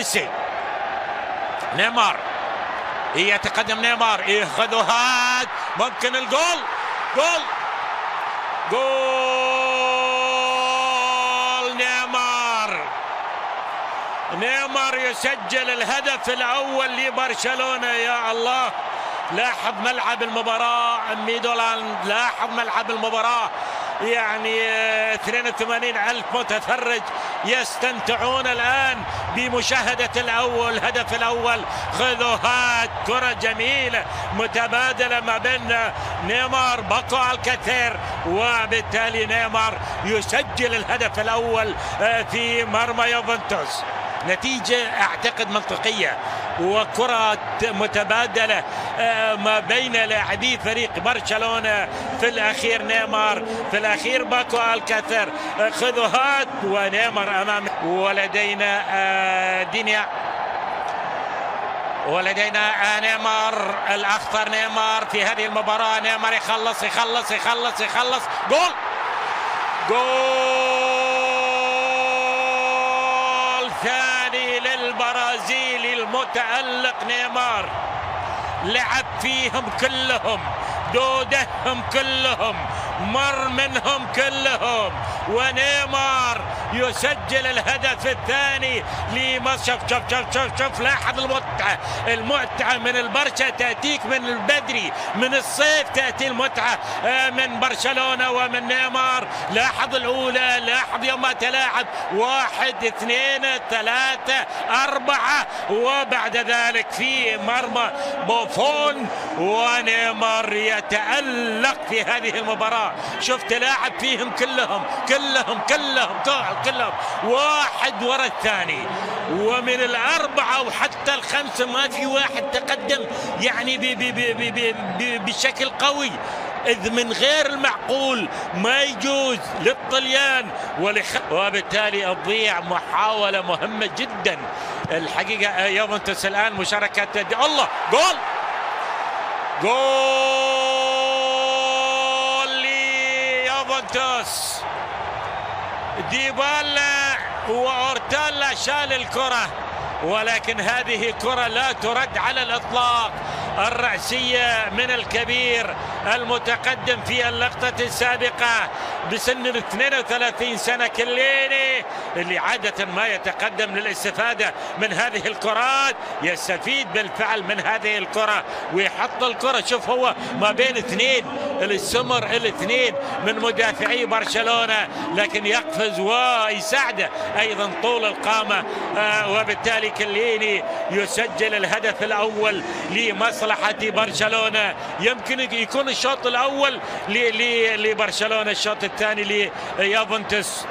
ميسي، نيمار يتقدم، نيمار ياخذها، ممكن الجول، جول نيمار يسجل الهدف الأول لبرشلونة. يا الله، لاحظ ملعب المباراة ميدولاند، لاحظ ملعب المباراة، يعني 82,000 متفرج يستمتعون الآن بمشاهدة الهدف الأول. خذوهات، كرة جميلة متبادلة ما بين نيمار باكو الكاثير، وبالتالي نيمار يسجل الهدف الأول في مرمى يوفنتوس. نتيجة أعتقد منطقية، وكرة متبادلة ما بين لاعبي فريق برشلونة، في الأخير نيمار، في الأخير باكو الكاثير. خذوهات ونيمار أمام. ولدينا دينيا، ولدينا نيمار الأخضر، نيمار في هذه المباراة. نيمار يخلص يخلص يخلص يخلص، جول ثاني للبرازيلي المتألق نيمار. لعب فيهم كلهم، دودهم كلهم، مر منهم كلهم، ونيمار يسجل الهدف الثاني لمصر. شوف لاحظ المتعة من البرشا تأتيك من البدري، من الصيف تأتي المتعة من برشلونة ومن نيمار. لاحظ الأولى، لاحظ يوم ما تلاعب 1 2 3 4، وبعد ذلك في مرمى بوفون، ونيمار يتألق في هذه المباراة. شفت لاعب فيهم كلهم واحد وراء الثاني، ومن الأربعة وحتى الخمسة ما في واحد تقدم يعني بشكل قوي، إذ من غير المعقول ما يجوز للطليان وبالتالي تضيع محاولة مهمة جدا الحقيقة. يوفنتوس الآن مشاركة الله، جول ليوفنتوس. ديبالا وأورتالا شال الكرة، ولكن هذه كرة لا ترد على الإطلاق. الرأسية من الكبير المتقدم في اللقطة السابقة بسن 32 سنة، كليني، اللي عادة ما يتقدم للاستفادة من هذه الكرات، يستفيد بالفعل من هذه الكرة ويحط الكرة. شوف هو ما بين اثنين، السمر الاثنين من مدافعي برشلونة، لكن يقفز ويساعده أيضا طول القامة، وبالتالي كليني يسجل الهدف الأول لمصلحة برشلونة. يمكن يكون الشوط الأول لبرشلونة، الشوط الثاني ليوفنتوس.